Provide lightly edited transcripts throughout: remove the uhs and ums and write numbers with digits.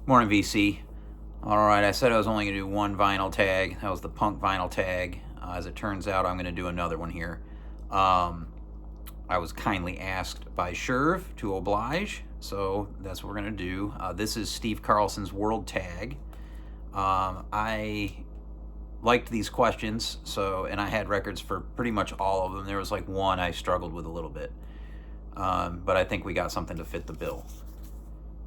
Morning, VC. Alright, I said I was only going to do one vinyl tag. That was the punk vinyl tag. As it turns out, I'm going to do another one here. I was kindly asked by Sherv to oblige, so that's what we're going to do. This is Steve Carlson's World Tag. I liked these questions, and I had records for pretty much all of them. There was like one I struggled with a little bit, but I think we got something to fit the bill.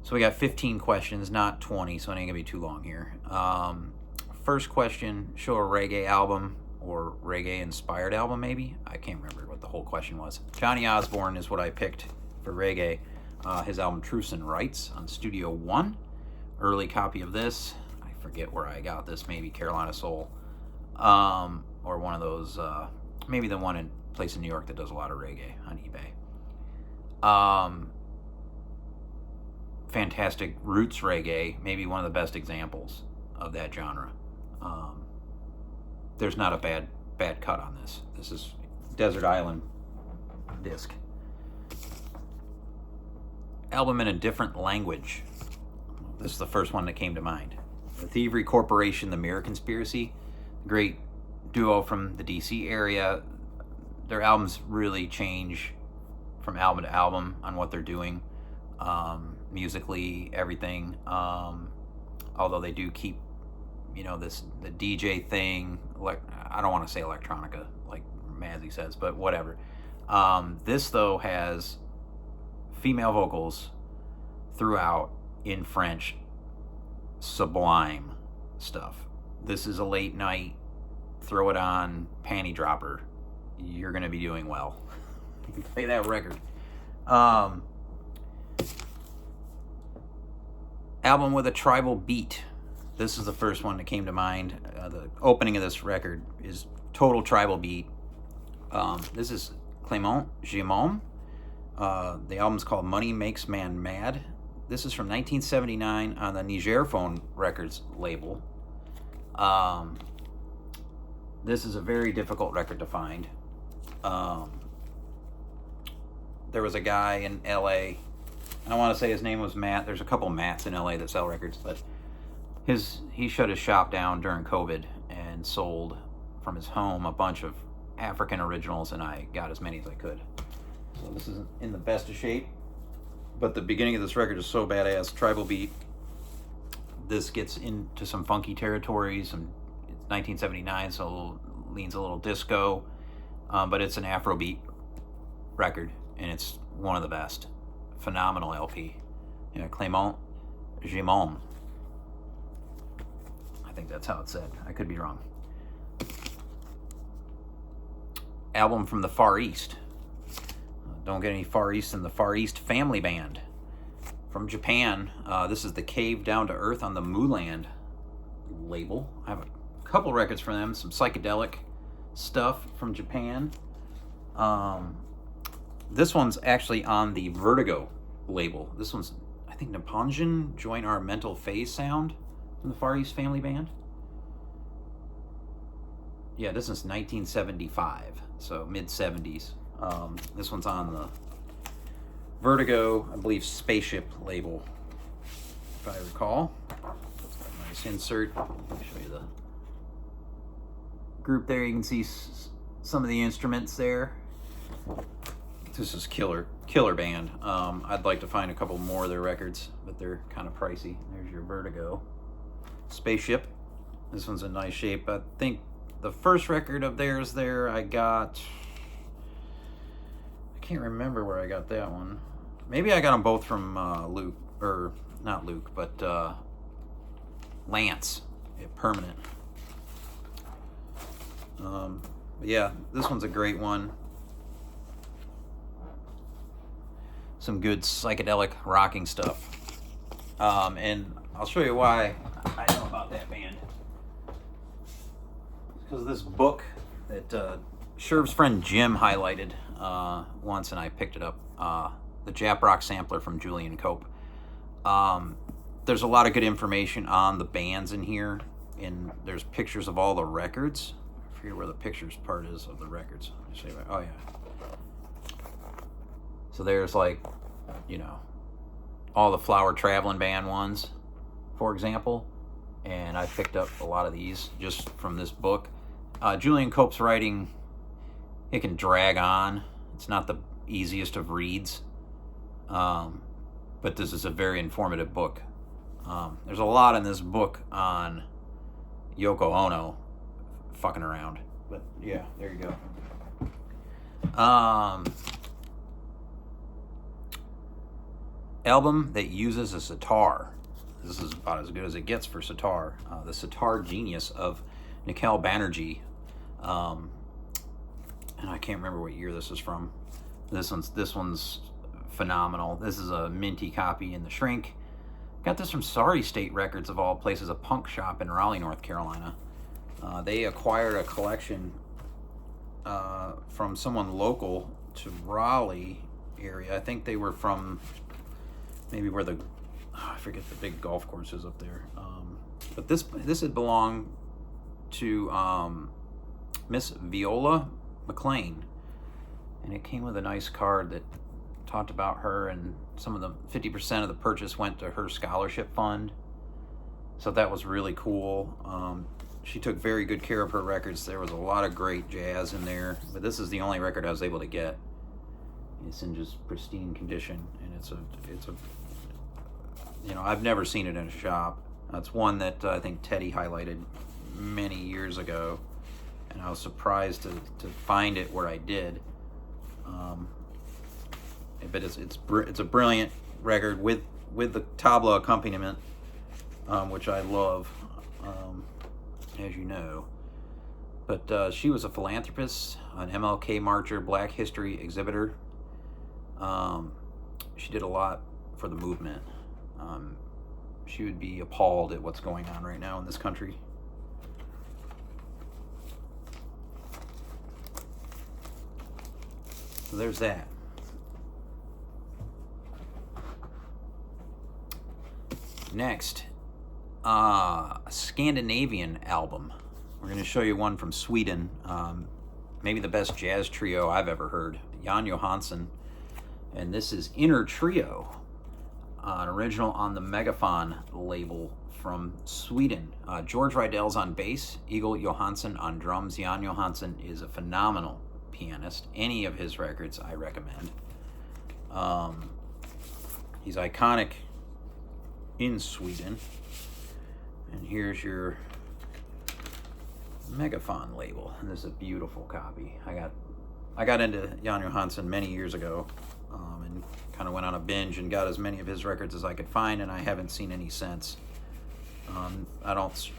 So we got 15 questions, not 20, so it ain't gonna be too long here. First question, show a reggae album or reggae inspired album maybe? I can't remember what the whole question was. Johnny Osborne is what I picked for reggae. His album Truths and Rights on Studio One. Early copy of this. I forget where I got this, maybe Carolina Soul. Or one of those, maybe the one in place in New York that does a lot of reggae on eBay. Fantastic roots reggae, maybe one of the best examples of that genre. There's not a bad cut on this. This is Desert Island disc. Album in a different language. This is the first one that came to mind. The Thievery Corporation, The Mirror Conspiracy, great duo from the DC area. Their albums really change from album to album on what they're doing. Musically, everything. Although they do keep, the DJ thing. I don't want to say electronica, like Mazzy says, but whatever. This though has female vocals throughout in French. Sublime stuff. This is a late night, throw it on, panty dropper. You're gonna be doing well. You can play that record. Album with a tribal beat. This is the first one that came to mind. The opening of this record is total tribal beat. This is Clément Gimon. The album's called Money Makes Man Mad. This is from 1979 on the Nigerphone Records label. This is a very difficult record to find. There was a guy in LA, I want to say his name was Matt. There's a couple Matts in LA that sell records, but he shut his shop down during COVID and sold from his home a bunch of African originals, and I got as many as I could. So this isn't in the best of shape, but the beginning of this record is so badass. Tribal beat. This gets into some funky territories, and it's 1979, so leans a little disco, but it's an Afrobeat record, and it's one of the best. Phenomenal LP. Clément Gimon. I think that's how it's said. I could be wrong. Album from the Far East. Don't get any Far East in the Far East Family Band. From Japan, this is the Cave Down to Earth on the Muland label. I have a couple records from them, some psychedelic stuff from Japan. This one's actually on the Vertigo label. This one's, I think, Nipponjin, Join Our Mental Phase Sound from the Far East Family Band. Yeah, this is 1975, so mid-70s. This one's on the Vertigo, I believe, Spaceship label, if I recall. Nice insert. Let me show you the group there. You can see some of the instruments there. This is killer band. I'd like to find a couple more of their records, but they're kind of pricey. There's your Vertigo. Spaceship. This one's in nice shape. I think the first record of theirs there I got... I can't remember where I got that one. Maybe I got them both from Luke, or not Luke, but Lance at Permanent. But yeah, this one's a great one. Some good psychedelic rocking stuff. And I'll show you why I know about that band. Because of this book that Sherv's friend Jim highlighted once, and I picked it up. The Jap Rock Sampler from Julian Cope. There's a lot of good information on the bands in here, and there's pictures of all the records. I forget where the pictures part is of the records. Oh yeah. So there's all the Flower Traveling Band ones for example, and I picked up a lot of these just from this book. Julian Cope's writing, it can drag on. It's not the easiest of reads, but this is a very informative book. There's a lot in this book on Yoko Ono fucking around, but yeah, there you go. Album that uses a sitar. This is about as good as it gets for sitar. The Sitar Genius of Nikhil Banerjee. And I can't remember what year this is from. This one's phenomenal. This is a minty copy in the shrink. Got this from Sorry State Records, of all places, a punk shop in Raleigh, North Carolina. They acquired a collection from someone local to Raleigh area. I think they were from maybe where I forget the big golf course is up there. But this had belonged to Miss Viola McLean, and it came with a nice card that talked about her, and some of the 50% of the purchase went to her scholarship fund. So that was really cool. She took very good care of her records. There was a lot of great jazz in there, but this is the only record I was able to get. It's in just pristine condition, and it's a I've never seen it in a shop. It's one that I think Teddy highlighted many years ago, and I was surprised to find it where I did. But it's a brilliant record with the tabla accompaniment, which I love, as you know. But she was a philanthropist, an MLK marcher, Black History exhibitor. She did a lot for the movement. She would be appalled at what's going on right now in this country. So there's that. Next, a Scandinavian album. We're going to show you one from Sweden. Maybe the best jazz trio I've ever heard. Jan Johansson. And this is Inner Trio. An original on the Megaphon label from Sweden. George Rydell's on bass, Eagle Johansson on drums. Jan Johansson is a phenomenal pianist. Any of his records I recommend. He's iconic in Sweden. And here's your Megaphon label. And this is a beautiful copy. I got into Jan Johansson many years ago, and kind of went on a binge and got as many of his records as I could find, and I haven't seen any since. I don't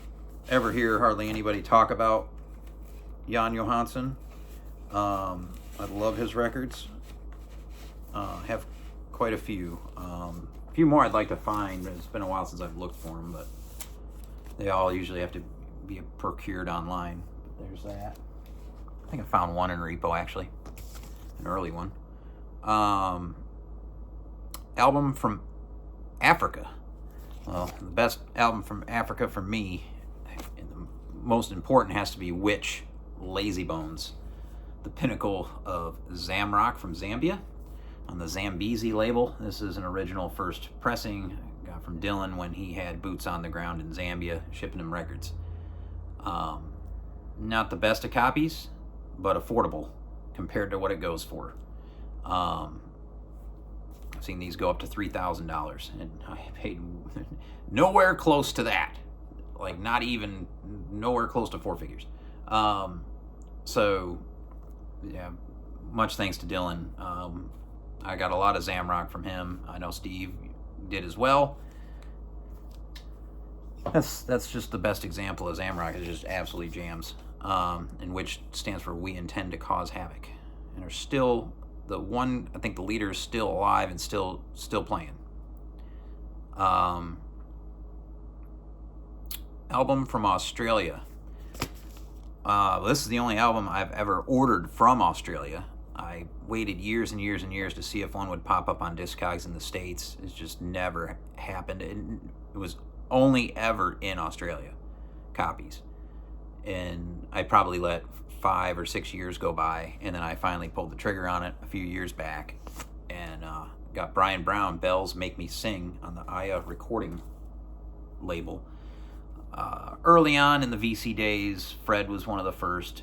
ever hear hardly anybody talk about Jan Johansson. I love his records. Have quite a few. A few more I'd like to find, but it's been a while since I've looked for them, but they all usually have to be procured online. There's that. I think I found one in Repo, actually. An early one. Album from Africa. Well, the best album from Africa for me, and the most important, has to be Witch, Lazy Bones. The pinnacle of Zamrock from Zambia on the Zambezi label. This is an original first pressing, got from Dylan when he had boots on the ground in Zambia, shipping him records. Not the best of copies, but affordable compared to what it goes for. I've seen these go up to $3,000, and I paid nowhere close to that. Like, not even nowhere close to four figures. So, yeah, much thanks to Dylan. I got a lot of Zamrock from him. I know Steve did as well. That's just the best example of Zamrock. It just absolutely jams. And which stands for We Intend to Cause Havoc. And are still the one, I think the leader is still alive and still playing. Album from Australia. This is the only album I've ever ordered from Australia. I waited years and years and years to see if one would pop up on Discogs in the States. It's just never happened. It was only ever in Australia, copies. And I probably let 5 or 6 years go by, and then I finally pulled the trigger on it a few years back, and got Brian Brown, Bells Make Me Sing, on the Aya recording label. Early on in the VC days, Fred was one of the first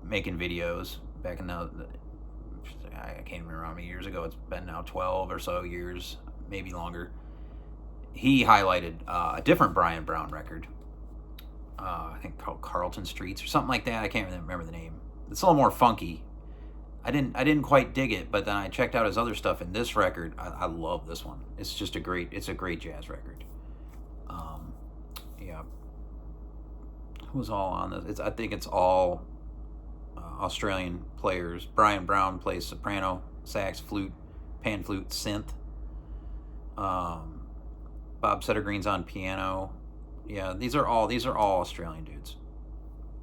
making videos back in I can't remember how many years ago. It's been now 12 or so years, maybe longer. He highlighted a different Brian Brown record, I think called Carlton Streets or something like that. I can't remember the name. It's a little more funky. I didn't quite dig it, but then I checked out his other stuff, and this record, I love this one. It's just a great jazz record. Yeah. Who's all on this? I think it's all Australian players. Brian Brown plays soprano, sax, flute, pan flute, synth. Bob Settergreen's on piano. Yeah, these are all Australian dudes.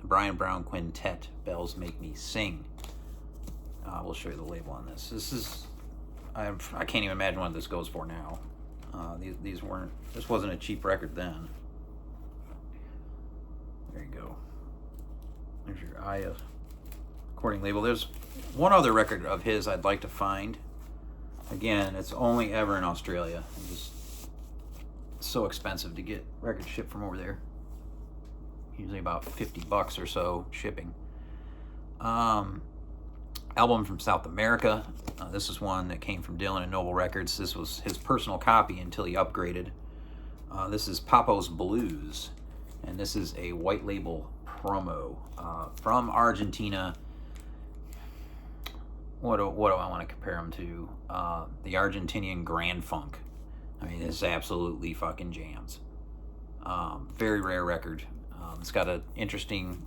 The Brian Brown Quintet, Bells Make Me Sing. We'll show you the label on this. This is, I can't even imagine what this goes for now. This wasn't a cheap record then. There you go. There's your Aya recording label. There's one other record of his I'd like to find. Again, it's only ever in Australia. It's so expensive to get records shipped from over there. Usually about $50 or so shipping. Album from South America. This is one that came from Dylan and Noble Records. This was his personal copy until he upgraded. This is Papo's Blues, and this is a white label promo from Argentina. What do I want to compare him to? The Argentinian Grand Funk. I mean, this absolutely fucking jams. Very rare record. It's got an interesting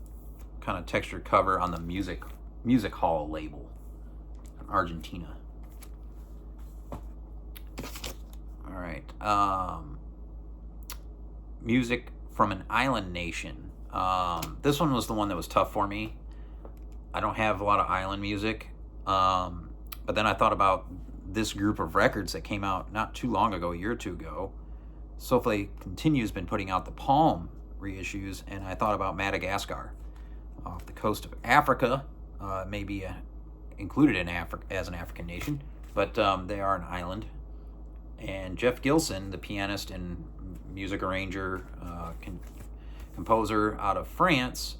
kind of textured cover on the Music Hall label in Argentina. All right. Music from an Island Nation. This one was the one that was tough for me. I don't have a lot of island music. But then I thought about this group of records that came out not too long ago, a year or two ago. Sofle Continue's been putting out the Palm reissues, and I thought about Madagascar. Off the coast of Africa, maybe included in as an African nation, but they are an island. And Jeff Gilson, the pianist and music arranger, composer out of France,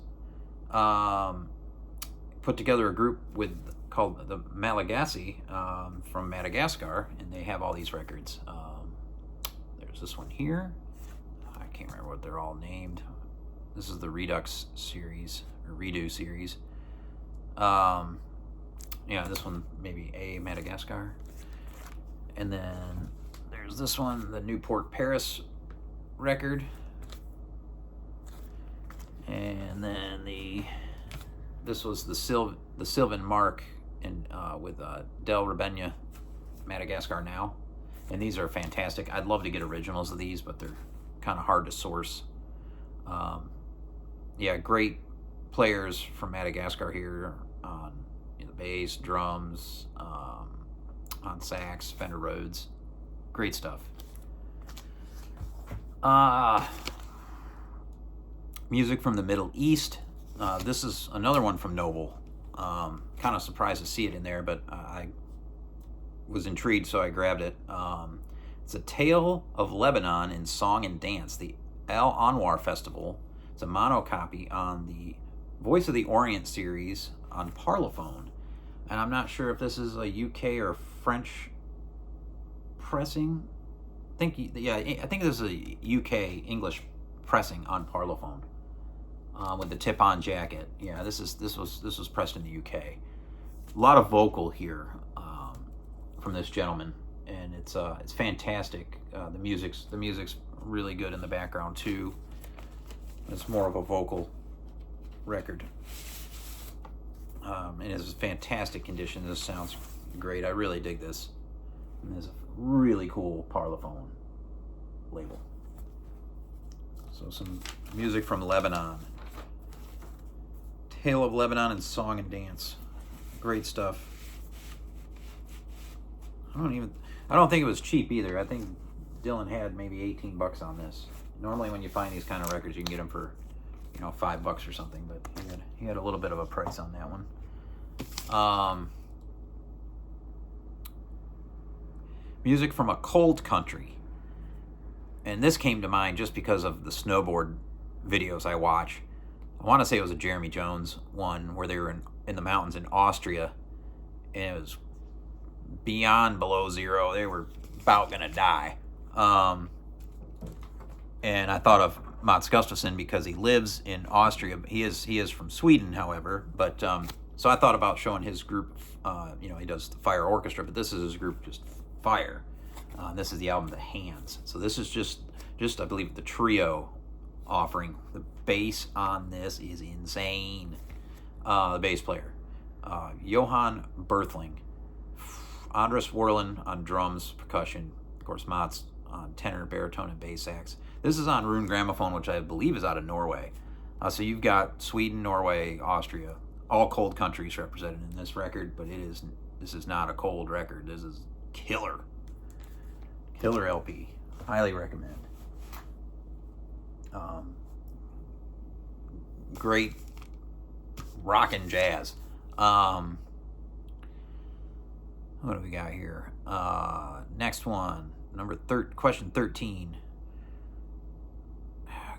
put together a group called the Malagasy from Madagascar, and they have all these records. There's this one here. I can't remember what they're all named. This is the Redux series, or Redo series. Yeah, this one maybe A Madagascar. And then there's this one, the Newport Paris record. And then this was the Sylvan Mark and with Del Rebena, Madagascar Now. And these are fantastic. I'd love to get originals of these, but they're kind of hard to source. Yeah, great players from Madagascar here on the bass, drums, on sax, Fender Rhodes. Great stuff. Music from the Middle East. This is another one from Noble. Kind of surprised to see it in there, but I was intrigued, so I grabbed it. It's a Tale of Lebanon in Song and Dance, the Al Anwar Festival. It's a mono copy on the Voice of the Orient series on Parlophone. And I'm not sure if this is a UK or French pressing. I think this is a UK English pressing on Parlophone. With the tip-on jacket. Yeah, this was pressed in the UK. A lot of vocal here from this gentleman, and it's fantastic. The music's really good in the background too. It's more of a vocal record, and it's fantastic condition. This sounds great. I really dig this. And it's a really cool Parlophone label. So some music from Lebanon. Tale of Lebanon and Song and Dance. Great stuff. I don't think it was cheap either. I think Dylan had maybe $18 on this. Normally when you find these kind of records, you can get them for, $5 or something, but he had a little bit of a price on that one. Music from a Cold Country. and this came to mind just because of the snowboard videos I watch. I want to say it was a Jeremy Jones one where they were in the mountains in Austria, and it was beyond below zero. They were about gonna die. And I thought of Mats Gustafsson because he lives in Austria. He is from Sweden, however. But so I thought about showing his group. He does the Fire Orchestra, but this is his group, just Fire. This is the album The Hands. So this is just I believe the trio offering. The bass on this is insane. The bass player, Johan Berthling, Andres Werlin on drums, percussion, of course Mats on tenor, baritone, and bass sax. This is on Rune Gramophone, which I believe is out of Norway. So you've got Sweden, Norway, Austria, all cold countries represented in this record, but this is not a cold record. This is killer LP. Highly recommend. Great rock and jazz. What do we got here? Next one, question 13.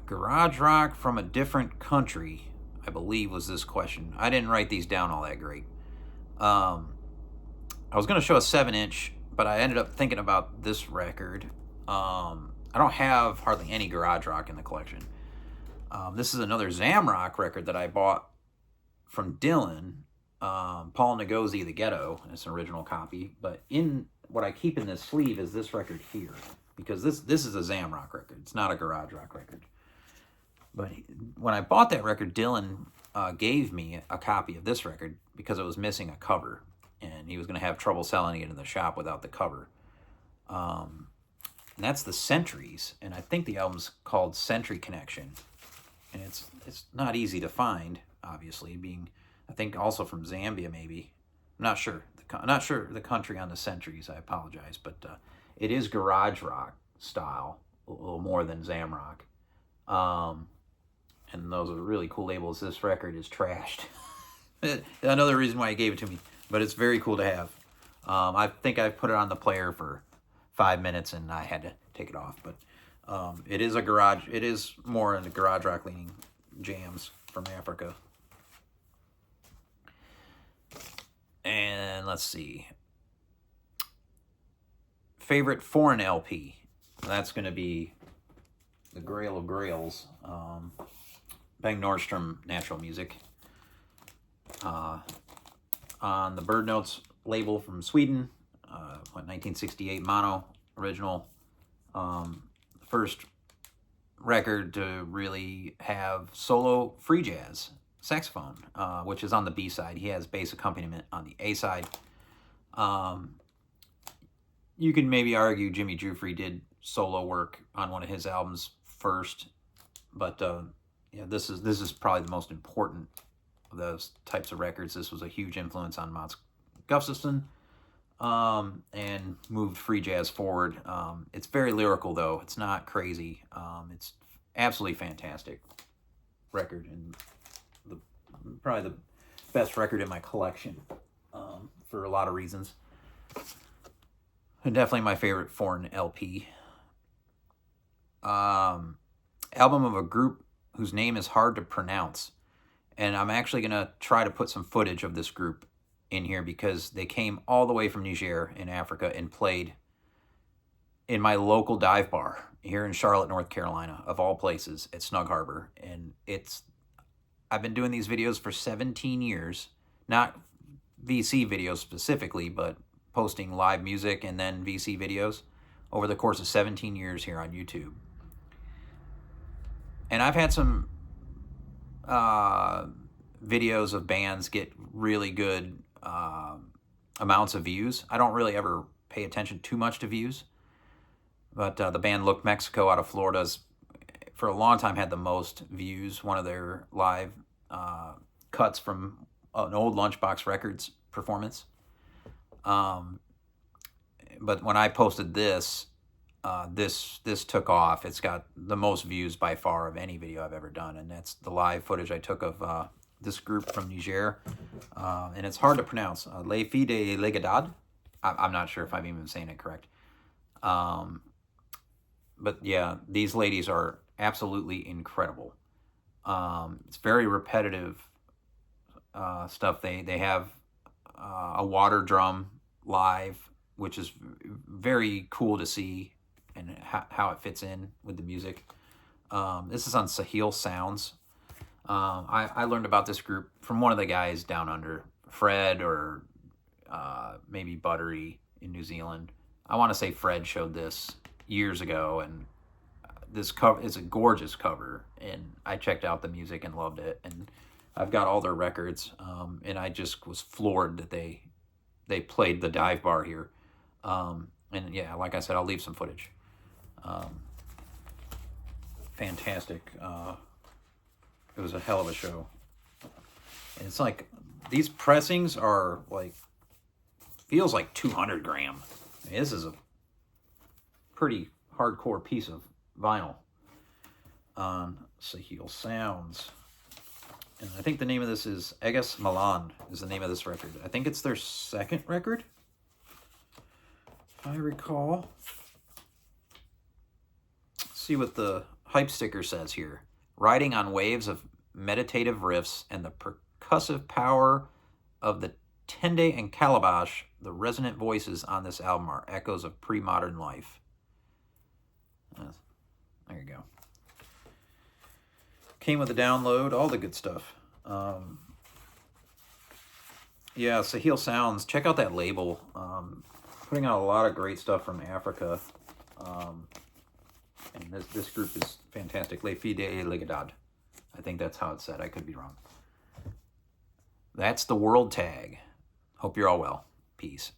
Garage rock from a different country, I believe, was this question. I didn't write these down all that great. I was going to show a 7-inch, but I ended up thinking about this record. I don't have hardly any garage rock in the collection. This is another Zamrock record that I bought from Dylan, Paul Ngozi, The Ghetto. It's an original copy, but in what I keep in this sleeve is this record here, because this is a Zamrock record. It's not a garage rock record. But when I bought that record, Dylan gave me a copy of this record because it was missing a cover, and he was going to have trouble selling it in the shop without the cover. And that's the Centuries, and I think the album's called Century Connection, and it's not easy to find, obviously, being, I think, also from Zambia, maybe. I'm not sure. Not sure the country on the Centuries. I apologize, but it is garage rock style, a little more than Zamrock. And those are really cool labels. This record is trashed. Another reason why he gave it to me, but it's very cool to have. I think I put it on the player for 5 minutes and I had to take it off, but it is more in the garage rock leaning jams from Africa. And let's see. Favorite foreign LP. That's going to be the Grail of Grails. Bang Nordstrom Natural Music. On the Bird Notes label from Sweden. 1968 mono original. First record to really have solo free jazz saxophone, which is on the B side. He has bass accompaniment on the A side. You can maybe argue Jimmy Jufrey did solo work on one of his albums first, but this is probably the most important of those types of records. This was a huge influence on Mats Gustafsson, and moved free jazz forward. It's very lyrical, though. It's not crazy. It's absolutely fantastic record, and probably the best record in my collection, for a lot of reasons. And definitely my favorite foreign LP. Album of a group whose name is hard to pronounce. And I'm actually going to try to put some footage of this group in here because they came all the way from Niger in Africa and played in my local dive bar here in Charlotte, North Carolina, of all places, at Snug Harbor. And I've been doing these videos for 17 years, not VC videos specifically, but posting live music and then VC videos over the course of 17 years here on YouTube. And I've had some videos of bands get really good amounts of views. I don't really ever pay attention too much to views, but the band Look Mexico out of Florida's for a long time had the most views. One of their live cuts from an old Lunchbox Records performance. But when I posted this, this took off. It's got the most views by far of any video I've ever done, and that's the live footage I took of this group from Niger, and it's hard to pronounce. Les Filles de Illighadad. I'm not sure if I'm even saying it correct. but yeah, these ladies are absolutely incredible. It's very repetitive stuff. They have a water drum live, which is very cool to see, and how it fits in with the music. This is on Sahil Sounds. I learned about this group from one of the guys down under, Fred, or maybe Buttery in New Zealand. I want to say Fred showed this years ago, and this cover is a gorgeous cover, and I checked out the music and loved it, and I've got all their records, and I just was floored that they played the dive bar here. And yeah, like I said, I'll leave some footage. Fantastic. It was a hell of a show. And it's like, these pressings are like, feels like 200 gram. I mean, this is a pretty hardcore piece of vinyl on Sahil Sounds. And I think the name of this is Egas Milan is the name of this record. I think it's their second record, if I recall. Let's see what the hype sticker says here. Riding on waves of meditative riffs and the percussive power of the tende and calabash, the resonant voices on this album are echoes of pre-modern life. There you go. Came with a download, all the good stuff. Yeah, Sahil Sounds. Check out that label. Putting out a lot of great stuff from Africa. And this group is fantastic. Les Filles de Illighadad. I think that's how it's said. I could be wrong. That's the world tag. Hope you're all well. Peace.